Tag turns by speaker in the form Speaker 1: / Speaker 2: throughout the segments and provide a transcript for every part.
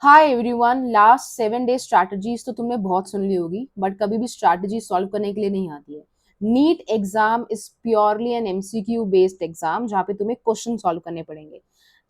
Speaker 1: Hi everyone. Last 7 day strategies तो तुमने बहुत सुन ली होगी, बट कभी भी स्ट्रैटेजी सॉल्व करने के लिए नहीं आती है। NEET exam is purely an MCQ based exam जहाँ पे तुम्हें क्वेश्चन सॉल्व करने पड़ेंगे।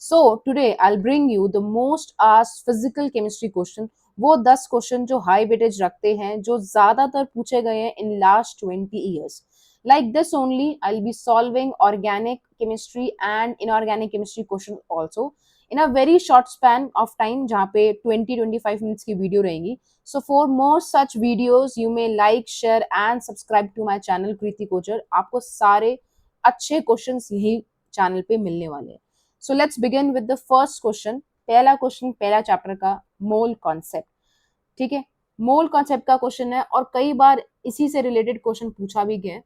Speaker 1: So today I will bring you the most asked physical chemistry question. वो 10 क्वेश्चन जो हाई वेटेज रखते हैं, जो ज्यादातर पूछे गए हैं in last 20 years. Like this only, I'll be solving organic chemistry and inorganic chemistry questions also in a very short span of time, जहाँ पे 20-25 मिनट्स की वीडियो रहेंगी. So for more such videos, you may like, share and subscribe to my channel कृति कोचर. आपको सारे अच्छे questions यही channel पे मिलने वाले हैं. So let's begin with the first question. पहला क्वेश्चन पहला चैप्टर का मोल कॉन्सेप्ट. ठीक है, मोल कॉन्सेप्ट का क्वेश्चन है और कई बार इसी से रिलेटेड क्वेश्चन पूछा भी गया.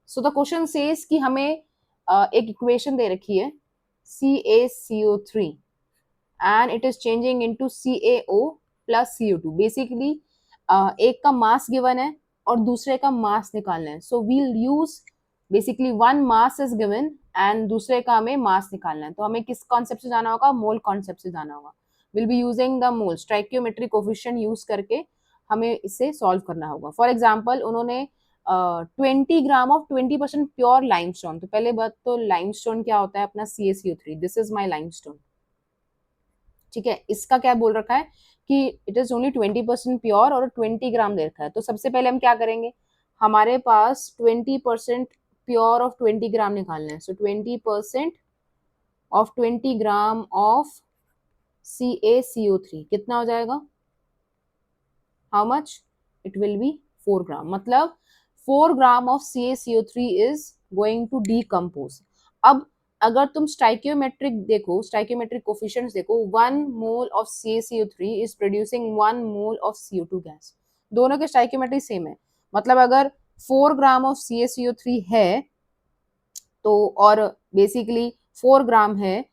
Speaker 1: सो द क्वेश्चन सेज कि हमें एक इक्वेशन दे रखी है CaCO3 and it is changing into CaO plus CO2. Basically एक का मास गिवन है और दूसरे का मास निकालना है. So we'll use basically one mass is given and दूसरे का हमें मास निकालना है. तो हमें किस कॉन्सेप्ट से जाना होगा? मोल कॉन्सेप्ट से जाना होगा. Will be using the mole stoichiometric coefficient use करके हमें इसे सॉल्व करना होगा. फॉर एग्जाम्पल उन्होंने 20 ग्राम ऑफ 20% प्योर लाइमस्टोन. तो पहले बात तो लाइमस्टोन क्या होता है अपना? CaCO3. This is my limestone. ठीक है, इसका क्या बोल रखा है कि इट इज ओनली 20% प्योर और 20 ग्राम दे रखा है. तो सबसे पहले हम क्या करेंगे? हमारे पास 20% प्योर ऑफ 20 ग्राम निकालना है. सो 20% ऑफ 20 ग्राम ऑफ CaCO3 कितना हो जाएगा? How much? It will be 4 gram. मतलब 4 gram of CaCO3 is going to decompose. अब अगर तुम स्टाइकियोमेट्रिक देखो, स्टाइकियोमेट्रिक कोफिशिएंट्स देखो, 1 mole of CaCO3 is producing 1 mole of CO2 gas. दोनों के स्टाइकियोमेट्रिक सेम है. मतलब अगर 4 ग्राम ऑफ CaCO3 है तो और बेसिकली 4 ग्राम है,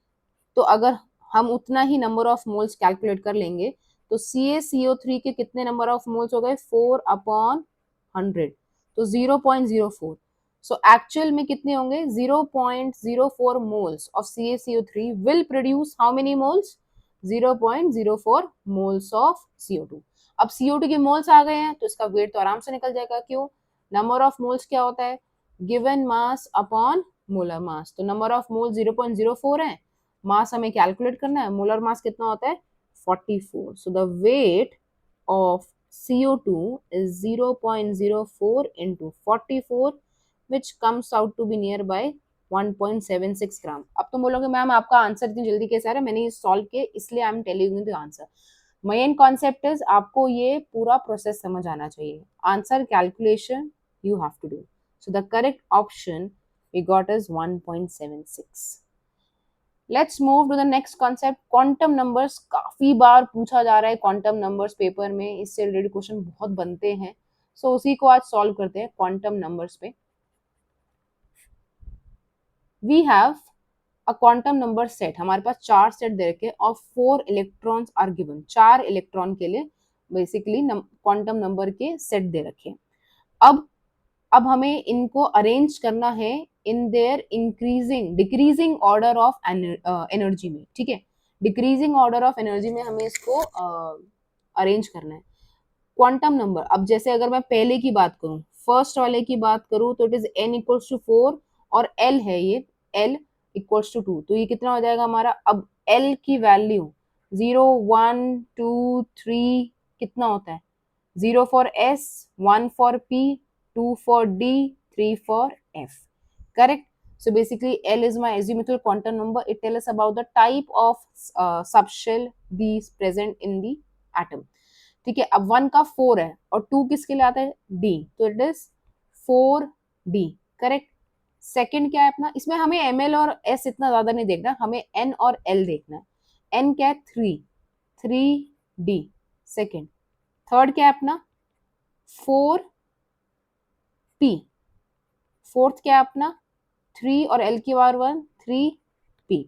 Speaker 1: तो अगर हम उतना ही नंबर ऑफ मोल्स कैलकुलेट कर लेंगे तो CaCO3 के कितने नंबर ऑफ मोल्स हो गए? 4/100. तो 0.04. सो एक्चुअल में कितने होंगे? 0.04 moles of CaCO3 will produce how many moles? 0.04 moles of CO2. अब CO2 के मोल्स आ गए हैं तो इसका वेट तो आराम से निकल जाएगा. क्यों? नंबर ऑफ मोल्स क्या होता है? Given mass upon molar mass. तो नंबर ऑफ मोल्स 0.04 है, मास हमें कैलकुलेट करना है. मोलर मास कितना होता है? 44. So the weight of CO2 is 0.04 into 44 which comes out to be nearby 1.76 ग्राम. अब तुम बोलोगे मैम आपका आंसर इतनी जल्दी कैसे आ रहा है? मैंने ये सॉल्व किए इसलिए I am telling you the answer. Main concept is आपको ये पूरा प्रोसेस समझ आना चाहिए. Answer calculation you have to do. So the correct option we got is 1.76. Let's move to the next concept. Quantum numbers काफी बार पूछा जा रहा है. क्वांटम नंबर्स पेपर में इससे रिलेटेड क्वेश्चन बहुत बनते हैं. सो उसी को आज सॉल्व करते हैं क्वांटम नंबर्स पे. We have a quantum number set. हमारे पास 4 सेट दे रखे और 4 इलेक्ट्रॉन्स आर गिवन. 4 इलेक्ट्रॉन के लिए बेसिकली क्वांटम नंबर के सेट दे रखे. अब हमें इनको अरेंज करना है in their increasing decreasing order of energy में. ठीक है, डिक्रीजिंग ऑर्डर ऑफ एनर्जी में हमें इसको अरेंज करना है. क्वांटम नंबर, अब जैसे अगर मैं पहले की बात करूं, फर्स्ट वाले की बात करूं तो it is n equals to 4 और l है ये l इक्वल्स टू 2. तो ये कितना हो जाएगा हमारा? अब l की वैल्यू 0 1 2 3 कितना होता है? 0 for S, 1 for P, 2 for D, 3 for F. Correct? So basically L is my azimuthal quantum number. It tells us about the type of subshell B is present in the atom. ठीक है, अब 1 का 4 है और 2 किसके लिए आता है? D. तो it is 4D. Correct. Second क्या है अपना? इसमें हमें ML और S इतना ज्यादा नहीं देखना, हमें N और L देखना है. N क्या है? 3D. सेकंड. थर्ड क्या है अपना? 4P. फोर्थ क्या है अपना? 3 और L की पावर 1 3P.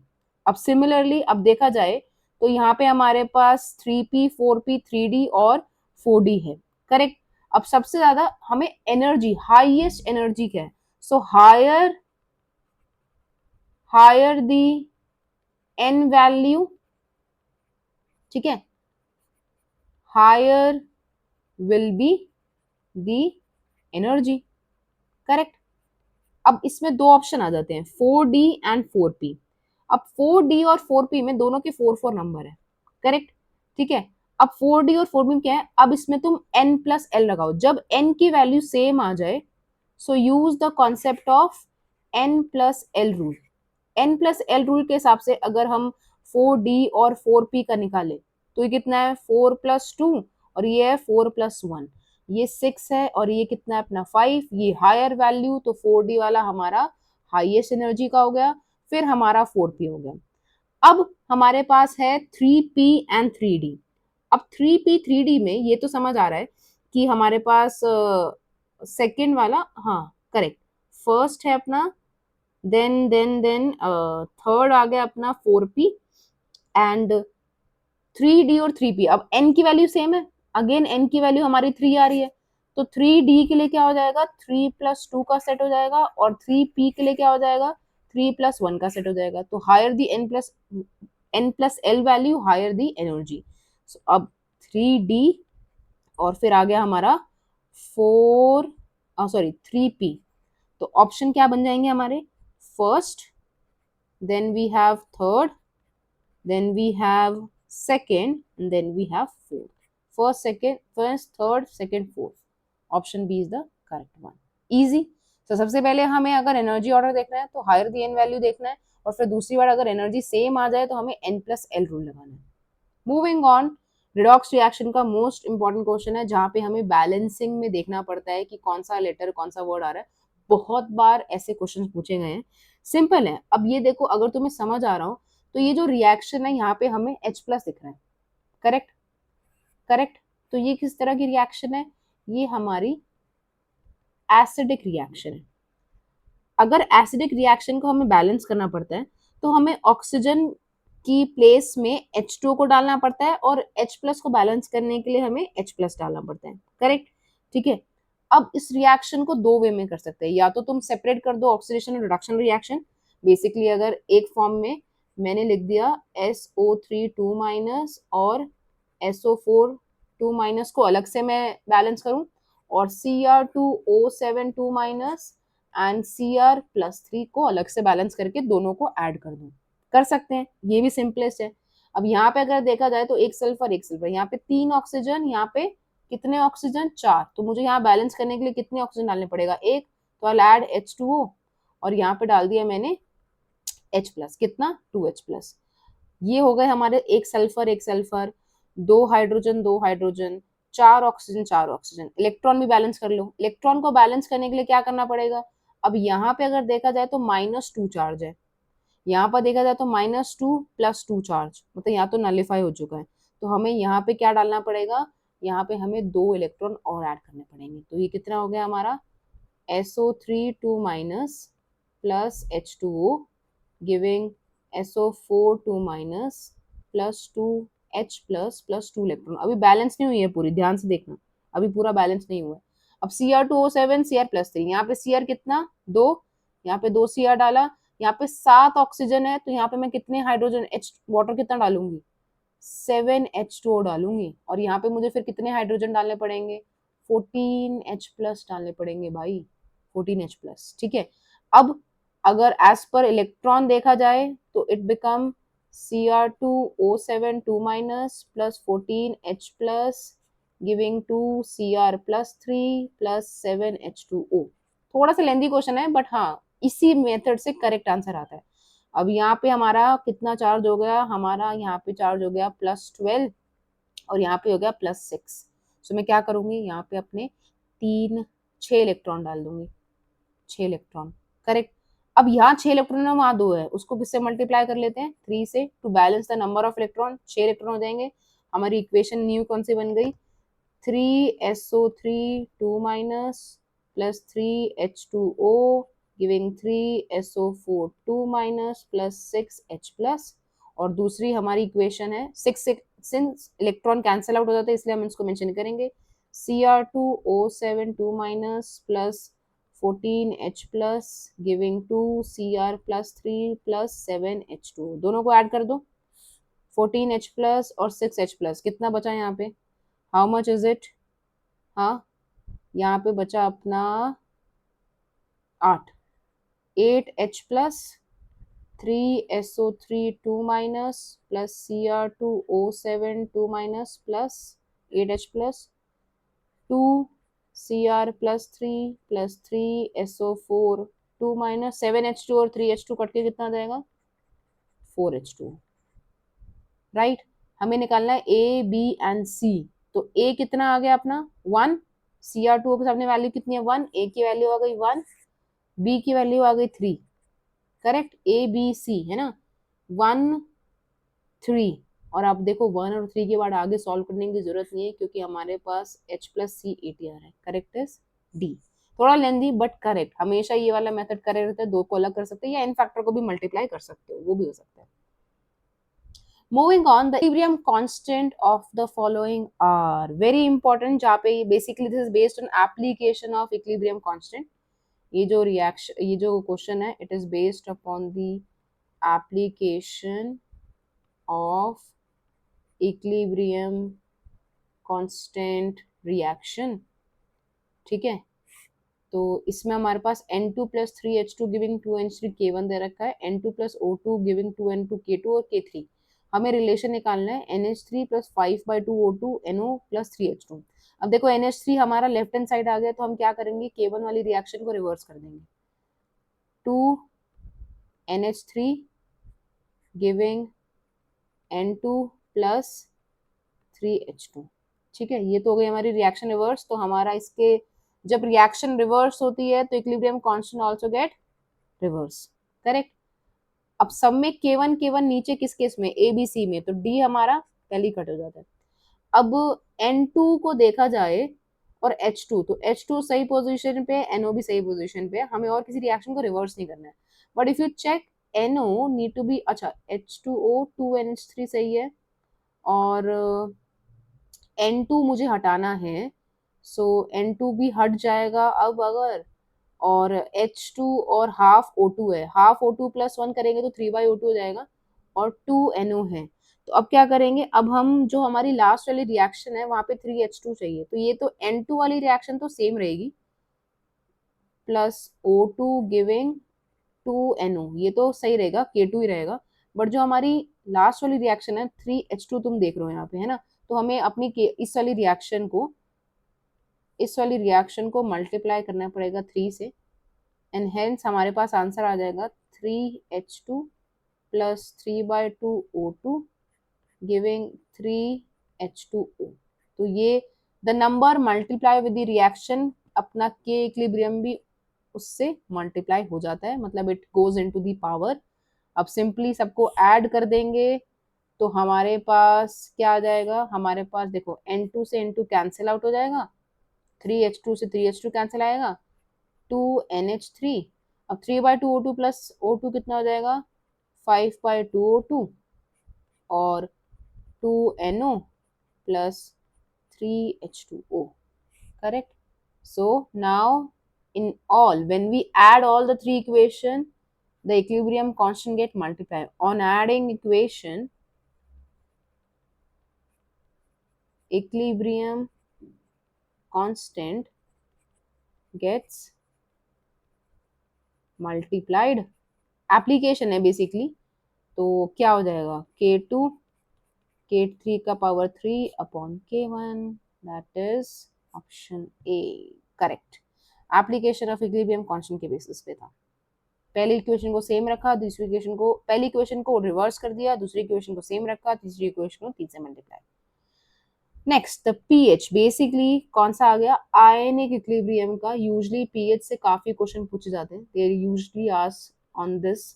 Speaker 1: अब सिमिलरली अब देखा जाए तो यहाँ पे हमारे पास 3P 4P 3D और 4D है. करेक्ट. अब सबसे ज्यादा हमें एनर्जी, हाईएस्ट एनर्जी क्या है? So higher the N value, ठीक है, higher will be the energy, correct. अब इसमें दो ऑप्शन आ जाते हैं, 4D एंड 4P। अब 4D और 4P में दोनों के 4 नंबर है, करेक्ट, ठीक है। अब 4D और 4P में क्या है, अब इसमें तुम n प्लस एल लगाओ, जब n की वैल्यू सेम आ जाए, so use the concept of n plus L rule. n plus L rule के हिसाब से अगर हम 4D और 4P का निकाले तो ये कितना है, 4+2, और ये है 4+1, ये 6 है, और ये कितना है अपना 5, ये हायर वैल्यू, तो 4D वाला हमारा हाईएस्ट एनर्जी का हो गया, फिर हमारा 4P हो गया। अब हमारे पास है 3P एंड 3D। अब 3P 3D में ये तो समझ आ रहा है कि हमारे पास सेकंड वाला, हाँ करेक्ट, फर्स्ट है अपना, देन थर्ड आ गया अपना 4P एंड 3D और 3P। अब n की वैल्यू सेम है, अगेन n की वैल्यू हमारी 3 आ रही है, तो 3D के लिए क्या हो जाएगा, 3+2 का सेट हो जाएगा, और 3P के लिए क्या हो जाएगा, 3+1 का सेट हो जाएगा। तो higher the n plus L value, higher the energy. अब 3D और फिर आ गया हमारा 3P। तो ऑप्शन क्या बन जाएंगे हमारे, first, then we have third, then we have second, and then we have fourth. First, third, second, fourth. Option B is the correct one. Easy. तो सबसे पहले हमें अगर एनर्जी ऑर्डर देखना है तो हायर दी एन वैल्यू देखना है, और फिर दूसरी बार अगर एनर्जी सेम आ जाए तो हमें n प्लस एल रूल लगाना है। मूविंग ऑन, रिडॉक्स रिएक्शन का मोस्ट इंपॉर्टेंट क्वेश्चन है, जहाँ पे हमें बैलेंसिंग में देखना पड़ता है कि कौन सा लेटर कौन सा वर्ड आ रहा है। बहुत बार ऐसे क्वेश्चन पूछे गए हैं, सिंपल है। अब ये देखो, अगर तुम्हें समझ आ रहा हो तो ये जो रिएक्शन है यहाँ पे हमें H प्लस दिख रहा है, करेक्ट, करेक्ट। तो ये किस तरह की रिएक्शन है, ये हमारी एसिडिक रिएक्शन है। अगर एसिडिक रिएक्शन को हमें बैलेंस करना पड़ता है तो हमें ऑक्सीजन की प्लेस में H2O को डालना पड़ता है, और H प्लस को बैलेंस करने के लिए हमें H प्लस डालना पड़ता है, करेक्ट, ठीक है। अब इस रिएक्शन को दो वे में कर सकते हैं, या तो तुम सेपरेट कर दो ऑक्सीडेशन और रिडक्शन रिएक्शन। बेसिकली अगर एक फॉर्म में मैंने लिख दिया SO3 2 माइनस और SO4 2 माइनस को अलग से मैं बैलेंस करूं, और Cr2O7 2 माइनस एंड Cr+3 को अलग से बैलेंस करके दोनों को ऐड कर दूं, कर सकते हैं, ये भी सिंपलेस्ट है। अब यहाँ पे अगर देखा जाए तो एक सल्फर एक सल्फर, यहाँ पे 3 ऑक्सीजन, यहाँ पे कितने ऑक्सीजन, 4, तो मुझे यहाँ बैलेंस करने के लिए कितने ऑक्सीजन डालने पड़ेगा, एक, तो आई ऐड H2O, और यहाँ पे डाल दिया मैंने H प्लस, कितना, 2H प्लस। ये हो गए हमारे एक सल्फर एक सल्फर, दो हाइड्रोजन दो हाइड्रोजन, 4 ऑक्सीजन 4 ऑक्सीजन। इलेक्ट्रॉन भी बैलेंस कर लो, इलेक्ट्रॉन को बैलेंस करने के लिए क्या करना पड़ेगा, अब यहाँ पे अगर देखा जाए तो -2 चार्ज है, यहाँ पर देखा जाए तो -2 + 2 चार्ज, मतलब यहाँ तो नलिफाई हो चुका है, तो हमें यहाँ पे क्या डालना पड़ेगा, यहाँ पे हमें 2 इलेक्ट्रॉन और ऐड करने पड़ेंगे। तो ये कितना हो गया हमारा, SO3 2 minus plus H2O giving SO4 2 minus plus 2H plus 2 electron. अभी बैलेंस नहीं हुई है पूरी, ध्यान से देखना, अभी पूरा बैलेंस नहीं हुआ है। अब Cr2O7 Cr+3, यहाँ पे Cr कितना, 2, यहाँ पे 2 Cr डाला, यहाँ पे 7 ऑक्सीजन है, तो यहाँ पे मैं कितने हाइड्रोजन H वाटर कितना डालूंगी, 7H2O डालूंगी, और यहाँ पे मुझे फिर कितने हाइड्रोजन डालने पड़ेंगे, 14H+ डालने पड़ेंगे भाई, 14H+, ठीक है। अब अगर एज पर इलेक्ट्रॉन देखा जाए तो it become Cr2O7 2 minus plus 14H+ giving 2 Cr+3 plus 7H2O। थोड़ा सा लेंदी क्वेश्चन है, बट हाँ इसी मेथड से करेक्ट आंसर आता है। अब यहाँ पे हमारा कितना चार्ज हो गया, हमारा यहाँ पे चार्ज हो गया +12, और यहाँ पे हो गया +6। सो मैं क्या करूंगी, यहाँ पे अपने 6 इलेक्ट्रॉन डाल दूंगी, 6 इलेक्ट्रॉन, करेक्ट। अब यहाँ 6 इलेक्ट्रॉन है, वहां 2 है, उसको किससे मल्टीप्लाई कर लेते हैं, 3 से, to balance the number of electron, 6 electron हो जाएंगे। हमारी इक्वेशन न्यू कौन सी बन गई, 3SO3 2 minus plus 3H2O giving 3SO4 2 minus plus 6H plus, और दूसरी हमारी इक्वेशन है 6, सिंस इलेक्ट्रॉन कैंसिल आउट हो जाता है इसलिए हम इसको मेंशन करेंगे, Cr2O7 2 minus plus 14H plus giving 2 Cr+3 plus 7H2, दोनों को ऐड कर दो, 14H प्लस और 6H प्लस, कितना बचा यहाँ पे? How much is it? हाँ, यहाँ पे बचा अपना 8, 8H plus 3SO3 2 minus plus Cr2O7 2 minus plus 8H plus 2Cr plus 3 2 minus 7H2 और 3H2 कट के कितना आ जाएगा? 4H2, right. हमें निकालना है ए बी एंड सी। तो ए कितना आ गया अपना? 1। Cr2 के सामने वैल्यू कितनी है? 1। ए की वैल्यू आ गई 1, बी की वैल्यू आ गई 3। करेक्ट, ए बी सी है ना, 1 3। और आप देखो 1 और 3 के बाद आगे सॉल्व करने की जरूरत नहीं है क्योंकि हमारे पास H प्लस सी ATR है। Correct is D. थोड़ा लेंदी बट करेक्ट। हमेशा ये वाला मेथड करेक्ट रहता है, दो को अलग कर सकते हैं या इन फैक्टर को भी मल्टीप्लाई कर सकते हो, वो भी हो सकता है। Moving on, the equilibrium constant of the following are very important, जहाँ पे basically this is based on application of equilibrium constant. ये जो रिएक्शन, ये जो क्वेश्चन है, it is based upon the application of equilibrium constant reaction. ठीक है, तो इसमें हमारे पास N2 plus 3H2 giving 2N3 K1 दे रखा है, N2 plus O2 giving 2N2 K2 और K3। हमें रिलेशन निकालना है NH3 plus 5/2 O2 NO plus 3H2। अब देखो NH3 हमारा लेफ्ट हैंड साइड आ गया, तो हम क्या करेंगे, K1 वाली रिएक्शन को रिवर्स कर देंगे। 2NH3 giving N2 plus 3H2। ठीक है, ये तो हो गई हमारी रिएक्शन रिवर्स। तो हमारा इसके जब रिएक्शन रिवर्स होती है तो equilibrium constant also get reverse. Correct. अब सब में K1 नीचे किस केस में? ए बी सी में, तो डी हमारा पहले ही कट हो जाता है। अब N2 को देखा जाए और H2, तो H2 सही पोजीशन पे, NO भी सही पोजीशन पे, हमें और किसी रिएक्शन को रिवर्स नहीं करना है। But if you check NO need to be, अच्छा H2O 2NH3 सही है और N2 मुझे हटाना है, सो N2 भी हट जाएगा अब अगर, और H2 और हाफ O2 है, हाफ O2 प्लस 1 करेंगे तो 3/O2 हो जाएगा और 2NO है। तो अब क्या करेंगे, अब हम जो हमारी लास्ट वाली रिएक्शन है वहां पे 3H2 चाहिए, तो ये तो N2 वाली रिएक्शन तो सेम रहेगी, प्लस O2 गिविंग 2NO, ये तो सही रहेगा, K2 ही रहेगा। बट जो हमारी लास्ट वाली रिएक्शन है 3H2 तुम देख रहे हो यहाँ पे, है ना, तो हमें अपनी इस वाली रिएक्शन को मल्टीप्लाई करना पड़ेगा 3 से, एंड हेंस हमारे पास आंसर आ जाएगा 3H2 plus 3/2O2 giving 3H2O। तो ये the number multiply with the reaction, अपना के इक्विलिब्रियम भी उससे मल्टीप्लाई हो जाता है, मतलब it goes into the power. अब सिंपली सबको ऐड कर देंगे तो हमारे पास क्या आ जाएगा, हमारे पास देखो N2 से N2 कैंसिल आउट हो जाएगा, 3H2 से 3H2 कैंसिल आएगा, 2NH3। अब 3/2O2 प्लस O2 कितना हो जाएगा, 5/2O2 और 2NO plus 3H2O। Correct. So now in all, when we add all the three equation, the equilibrium constant get multiplied. On adding equation, equilibrium constant gets multiplied. Application है basically, तो क्या हो जाएगा, K2 K3 का power 3 upon K1, that is option A correct. Application of equilibrium constant के basis पे था। पहली इक्वेशन को सेम रखा, दूसरी इक्वेशन को, पहली इक्वेशन को रिवर्स कर दिया, दूसरी इक्वेशन को सेम रखा, तीसरी इक्वेशन को 3 से multiply. Next the pH, basically कौन सा आ गया, आयनिक इक्विलिब्रियम का। यूजुअली पीएच से काफी क्वेश्चन पूछे जाते हैं, they usually ask on this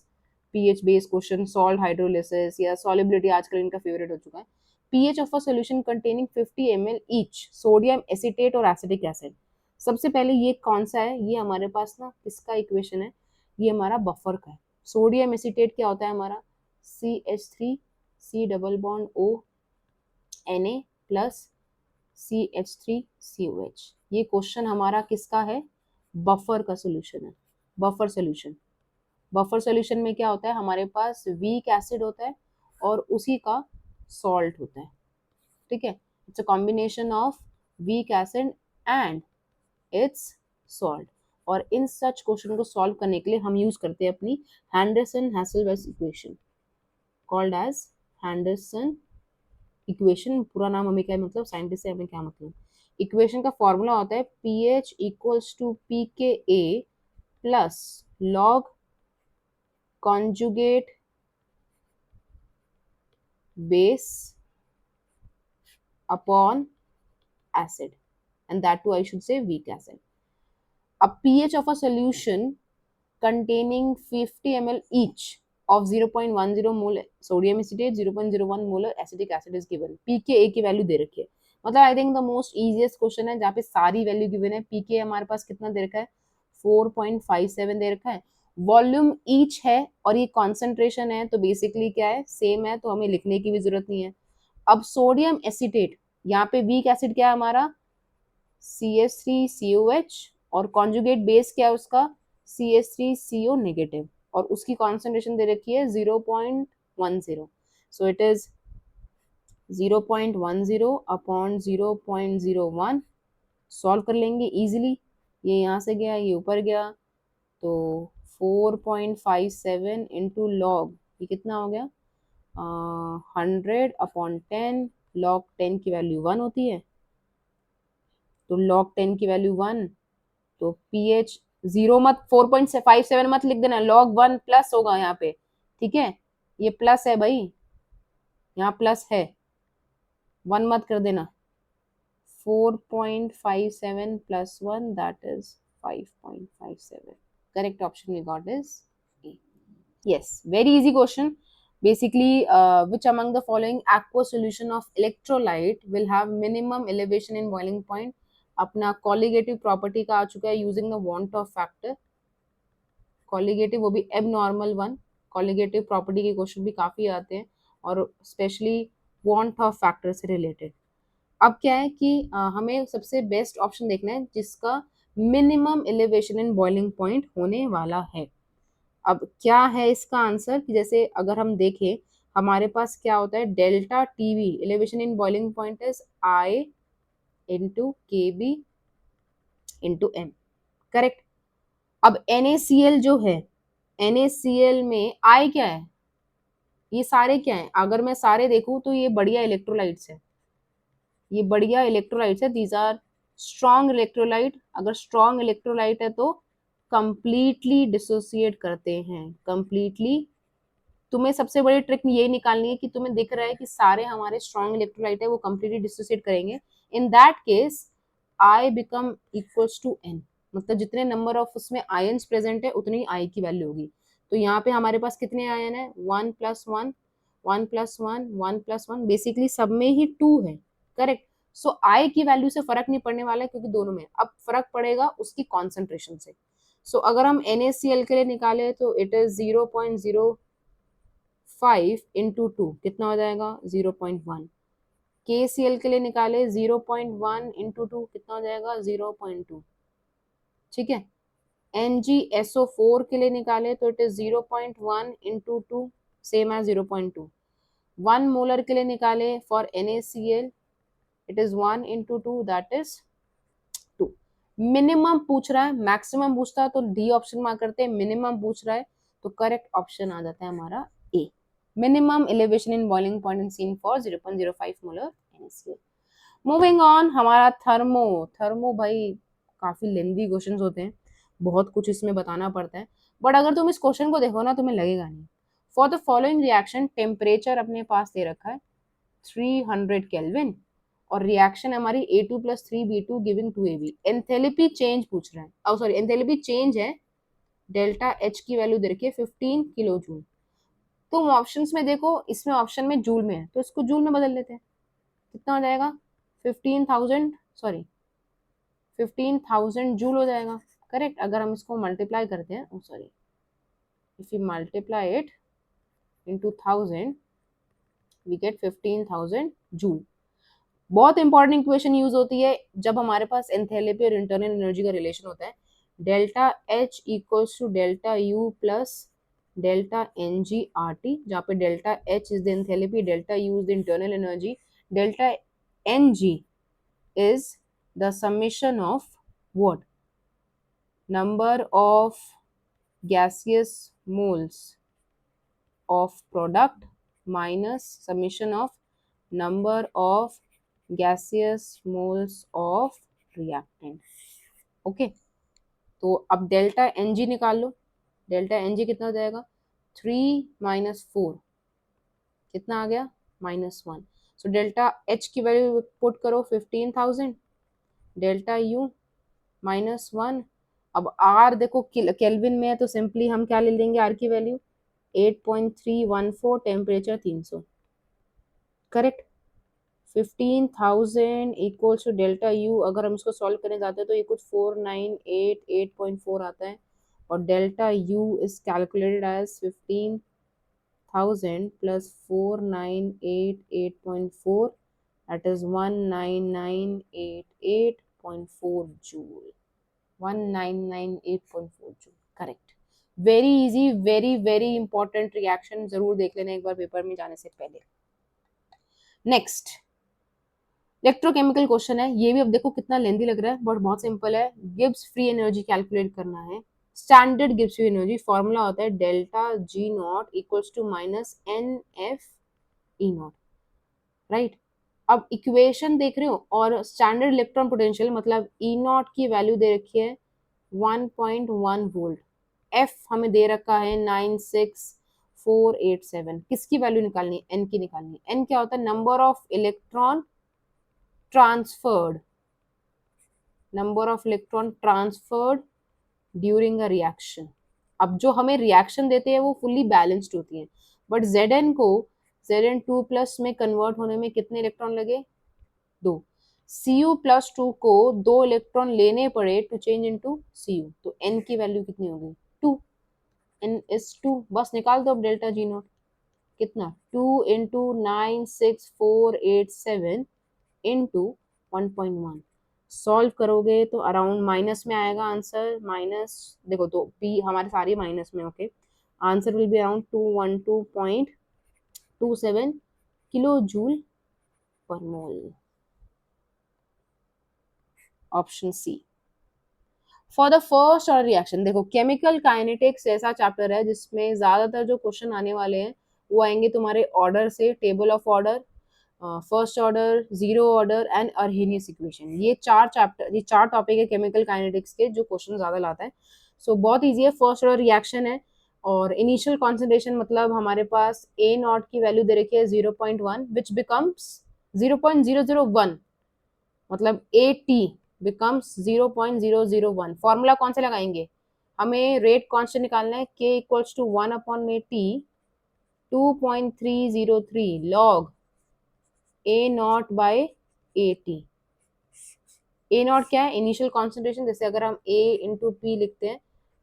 Speaker 1: pH based question, salt hydrolysis या सॉल्युबिलिटी आजकल इनका फेवरेट हो चुका है। PH of a solution containing 50 ml each sodium acetate और एसिटिक एसिड। सबसे पहले ये कौन सा है, ये हमारे पास ना किसका इक्वेशन है, ये हमारा बफर का है। सोडियम एसीटेट क्या होता है हमारा, CH3 double bond O Na plus CH3COH। ये क्वेश्चन हमारा किसका है, बफर का सोल्यूशन है। बफर सोल्यूशन, बफर सोल्यूशन में क्या होता है, हमारे पास वीक एसिड होता है और उसी का सॉल्ट होता है, ठीक है। It's a combination of weak acid and it's salt. और इन सच क्वेश्चन को सॉल्व करने के लिए हम यूज करते हैं अपनी Henderson Hasselbalch equation, called as Henderson equation. पूरा नाम हमें क्या है, मतलब साइंटिस्ट से हमें क्या मतलब। इक्वेशन का फॉर्मूला होता है pH equals to p K a plus log conjugate base upon acid, and that too I should say weak acid. A pH of a solution containing 50 ml each of 0.10 mole sodium acetate, 0.01 molar acetic acid is given. pKa की value दे रखी है, मतलब I think the most easiest question है जहाँ पे सारी value given है। pKa हमारे पास कितना दे रखा है, 4.57 दे रखा है। वॉल्यूम ईच है और ये कॉन्सेंट्रेशन है, तो बेसिकली क्या है, सेम है, तो हमें लिखने की भी जरूरत नहीं है। अब सोडियम एसिटेट, यहाँ पे वीक एसिड क्या है हमारा, CH3COH, और कॉन्जुगेट बेस क्या है उसका, CH3CO नेगेटिव, और उसकी कॉन्सेंट्रेशन दे रखी है 0.10। So it is 0.10 upon 0.01। Solve कर लेंगे इजीली, ये यहाँ से गया, ये ऊपर गया, तो 4.57 इंटू लॉग, ये कितना हो गया, 100 अपॉन 10, लॉग 10 की वैल्यू 1 होती है, तो log 10 की वैल्यू 1, तो pH 0 मत, 4.57 मत लिख देना, log 1 प्लस होगा यहाँ पे, ठीक है, ये प्लस है भाई, यहाँ प्लस है, 1 मत कर देना। 4.57 plus 1, that is 5.57. Correct option we got is A. Yes, very easy question. Basically, which among the following aqueous solution of electrolyte will have minimum elevation in boiling point? अपना colligative property का आ चुका है, using the want of factor. colligative वो भी abnormal one. colligative property के question भी काफी आते हैं, और स्पेशली want of factor से रिलेटेड। अब क्या है कि हमें सबसे बेस्ट ऑप्शन देखना है जिसका minimum elevation in boiling point होने वाला है। अब क्या है इसका आंसर, कि जैसे अगर हम देखें हमारे पास क्या होता है, delta TV elevation in boiling point is I into के बी इंटू एम, करेक्ट। अब NaCl जो है, NaCl में आई क्या है, ये सारे क्या है, अगर मैं सारे देखूं तो ये बढ़िया इलेक्ट्रोलाइट्स है, ये बढ़िया इलेक्ट्रोलाइट्स है, दीज आर स्ट्रॉन्ग इलेक्ट्रोलाइट। अगर स्ट्रॉन्ग इलेक्ट्रोलाइट है तो कंप्लीटली डिसोसिएट करते हैं, कंप्लीटली। तुम्हें सबसे बड़ी ट्रिक ये निकालनी है कि तुम्हें दिख रहा है कि सारे हमारे स्ट्रॉन्ग इलेक्ट्रोलाइट है वो कंप्लीटली डिसोसिएट करेंगे। In that case i become equals to n, मतलब जितने नंबर ऑफ उसमें आयन्स प्रेजेंट है उतनी आई की वैल्यू होगी। तो यहाँ पे हमारे पास कितने आयन है, 1+1 1+1 1+1, बेसिकली सब में ही 2 है, करेक्ट। सो आई की वैल्यू से फर्क नहीं पड़ने वाला है क्योंकि दोनों में, अब फर्क पड़ेगा उसकी कॉन्सेंट्रेशन से। सो अगर हम NaCl के लिए निकाले तो इट इज 0.05 इंटू 2, कितना हो जाएगा 0.1। KCl के लिए निकाले 0.1 इंटू 2, कितना हो जाएगा 0.2, ठीक है। NgSO4 के लिए निकाले तो it is 0.1 into 2, same as 0.2। 1 molar के लिए निकाले for NaCl it is 1 into 2, that is 2। Minimum पूछ रहा है, मैक्सिमम पूछता है तो डी ऑप्शन मार्क करते हैं, मिनिमम पूछ रहा है तो करेक्ट ऑप्शन आ जाता है हमारा a, minimum elevation in boiling point in seen for 0.05 molar NaCl। Moving on, हमारा थर्मो। थर्मो भाई काफी लेंदी क्वेश्चंस होते हैं, बहुत कुछ इसमें बताना पड़ता है, बट अगर तुम इस क्वेश्चन को देखो ना तुम्हें लगेगा नहीं। For the following reaction temperature अपने पास दे रखा है 300 केल्विन, और रिएक्शन हमारी A2 + 3B2 giving 2AB। Enthalpy change पूछ रहा है, सॉरी एंथैल्पी चेंज है, डेल्टा H की वैल्यू दे रखी है 15 किलो जूल। तुम ऑप्शंस में देखो, इसमें ऑप्शन में जूल में है तो इसको जूल में बदल लेते हैं, कितना हो जाएगा 15,000, सॉरी 15,000 जूल हो जाएगा, करेक्ट। अगर हम इसको मल्टीप्लाई करते हैं, sorry if you multiply it into 1000 we get 15,000 joule. बहुत इंपॉर्टेंट इक्वेशन यूज होती है जब हमारे पास एंथैल्पी और इंटरनल एनर्जी का रिलेशन होता है। Delta H equals to delta U plus delta n g R T, जहाँ पे delta H is the enthalpy, delta U is the internal energy, delta n g is the summation of what? Number of gaseous moles of product minus summation of number of gaseous moles of reactant. Okay, तो अब delta n जी निकाल लो. Delta n जी कितना हो जाएगा? 3 - 4 कितना आ गया? -1. So delta H की value put करो 15,000, डेल्टा यू -1. अब आर देखो केल्विन में है तो सिंपली हम क्या ले लेंगे आर की value? 8.314, temperature 300. Correct. 15,000 equals to delta U, अगर हम इसको सॉल्व करने जाते हैं तो ये कुछ 4988.4 आता है, और delta U is calculated as 15,000 plus 4988.4, that is 19988.4 joule. 1998.4 joule. Correct. Very easy, very very important reaction, जरूर देख लेना एक बार पेपर में जाने से पहले. नेक्स्ट इलेक्ट्रोकेमिकल क्वेश्चन है. ये भी अब देखो कितना लेंदी लग रहा है, बट बहुत सिंपल है. गिब्स फ्री एनर्जी कैलकुलेट करना है. Standard Gibbs free energy formula होता है delta G naught equals to minus n F E naught. Right. अब इक्वेशन देख रहे हो, और स्टैंडर्ड इलेक्ट्रॉन पोटेंशियल मतलब ई नॉट की वैल्यू दे रखी है 1.1 वोल्ट. एफ हमें दे रखा है 96487. किसकी वैल्यू निकालनी है? एन की निकालनी है. एन क्या होता है? Number of electron transferred, number of electron transferred during a reaction. अब जो हमें रिएक्शन देते हैं वो फुल्ली बैलेंस्ड होती है, बट Zn को Zn2+ में कन्वर्ट होने में कितने इलेक्ट्रॉन लगे? 2. Cu+2 को 2 इलेक्ट्रॉन लेने पड़े टू चेंज इनटू Cu, तो N की वैल्यू कितनी होगी? 2. N is 2. बस निकाल दो अब डेल्टा जी नॉट. कितना? 2 इंटू 96487 इंटू 1.1. सॉल्व करोगे तो अराउंड माइनस में आएगा आंसर. माइनस देखो तो पी हमारे सारे माइनस में. Okay, answer will be around 212.27 kilo joule per mole. Option C. For the first order reaction, देखो केमिकल काइनेटिक्स ऐसा चैप्टर है जिसमें ज्यादातर जो क्वेश्चन आने वाले हैं वो आएंगे तुम्हारे ऑर्डर से, table of order, first order, zero order and Arrhenius equation. ये 4 चैप्टर, ये 4 टॉपिक है केमिकल काइनेटिक्स के जो क्वेश्चन ज्यादा लाता है. सो बहुत ईजी है. फर्स्ट ऑर्डर रिएक्शन है, और इनिशियल कॉन्सेंट्रेशन मतलब हमारे पास ए नॉट की वैल्यू दे रखी है 0.1 विच बिकम्स 0.001, मतलब ए टी बिकम्स 0.001. फॉर्मूला कौन से लगाएंगे? हमें रेट कांस्टेंट निकालना है. k इक्वल्स टू 1/टी 2.303 log a not by a t. A not क्या है? Initial concentration. जैसे अगर हम a इंटू पी लिखते हैं,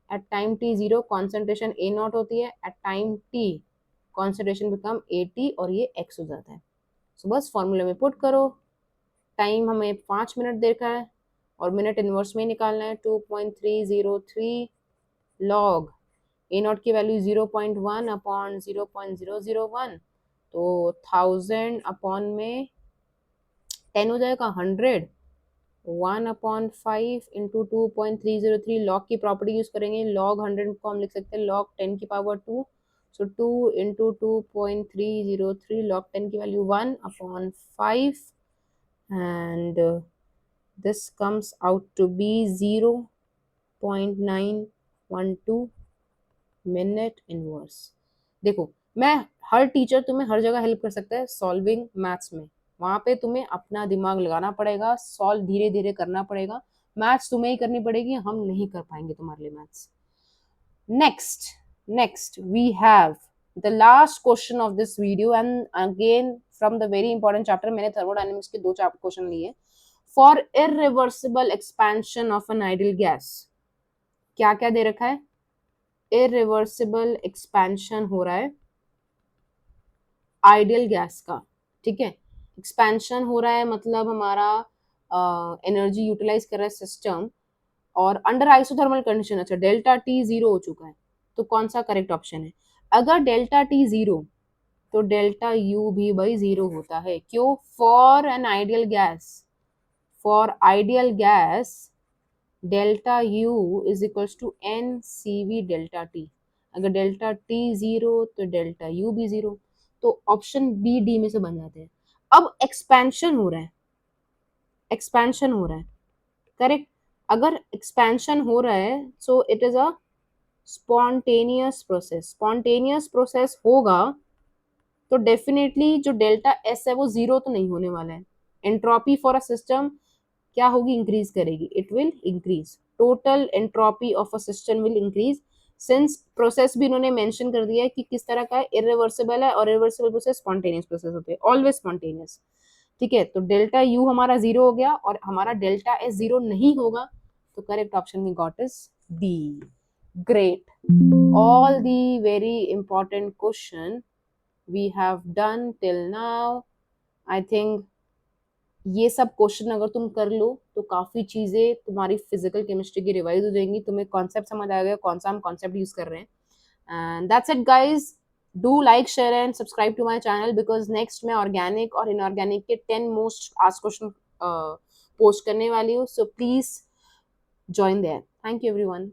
Speaker 1: at time t 0 concentration a not होती है, at time t concentration become a t, और ये x हो जाता है. सो बस फॉर्मूले में पुट करो. टाइम हमें 5 मिनट देखा है, और मिनट इनवर्स में निकालना है. 2.303 लॉग ए नॉट की वैल्यू 0.1 अपॉन 0.001, तो 1000 अपॉन में 10 हो जाएगा 100. 1/5 इंटू 2.303. लॉग की प्रॉपर्टी यूज करेंगे. लॉग 100 को हम लिख सकते हैं लॉग 10 की पावर 2. सो 2 इंटू 2.303 लॉग 10 की value 1/5, and this comes out to be 0.912 minute inverse. देखो, मैं हर टीचर तुम्हें हर जगह हेल्प कर सकता है सॉल्विंग मैथ्स में. वहां पे तुम्हें अपना दिमाग लगाना पड़ेगा, सॉल्व धीरे धीरे करना पड़ेगा. मैथ्स तुम्हें ही करनी पड़ेगी, हम नहीं कर पाएंगे तुम्हारे लिए maths. Next we have the last question of this video, and again from the very important chapter. मैंने थर्मोडायनेमिक्स के 2 क्वेश्चन लिए. For irreversible expansion of an ideal gas, क्या क्या दे रखा है? इरिवर्सिबल एक्सपेंशन हो रहा है आइडियल गैस का. ठीक है, एक्सपेंशन हो रहा है मतलब हमारा एनर्जी यूटिलाइज कर रहा है सिस्टम, और अंडर आइसोथर्मल कंडीशन. अच्छा, डेल्टा टी 0 हो चुका है. तो कौन सा करेक्ट ऑप्शन है? अगर डेल्टा टी जीरो तो डेल्टा यू भी भाई जीरो होता है। क्यों? For an ideal gas, for ideal gas delta U is equals to n C V delta T. अगर डेल्टा टी जीरो तो डेल्टा यू भी जीरो, तो ऑप्शन बी डी में से बन जाते हैं। अब एक्सपेंशन हो रहा है, एक्सपेंशन हो रहा है, करेक्ट। अगर एक्सपेंशन हो रहा है so it is a spontaneous process, spontaneous process होगा तो डेफिनेटली जो डेल्टा एस है वो जीरो तो नहीं होने वाला है। एंट्रोपी फॉर अ सिस्टम क्या होगी? इंक्रीज करेगी, it will increase, total entropy of a system will increase. Since process भी इन्होंने मेंशन कर दिया है कि किस तरह का है, इरिवर्सिबल है, और इरिवर्सिबल प्रोसेस स्पॉन्टेनियस प्रोसेस होते हैं, ऑलवेज स्पॉन्टेनियस। ठीक है, तो डेल्टा यू हमारा जीरो हो गया और हमारा डेल्टा एस जीरो नहीं होगा, तो correct option we got is D. Great, all the very important question we have done till now. I think ये सब क्वेश्चन अगर तुम कर लो तो काफी चीजें तुम्हारी फिजिकल केमिस्ट्री की रिवाइज हो जाएंगी, तुम्हें कॉन्सेप्ट समझ आ गया कौन सा हम कॉन्सेप्ट यूज कर रहे हैं। And that's it guys, do like share and subscribe to my channel, because next मैं ऑर्गेनिक और इनऑर्गेनिक के 10 मोस्ट आस्क्ड क्वेश्चन पोस्ट करने वाली हूँ, so please join there. Thank you everyone.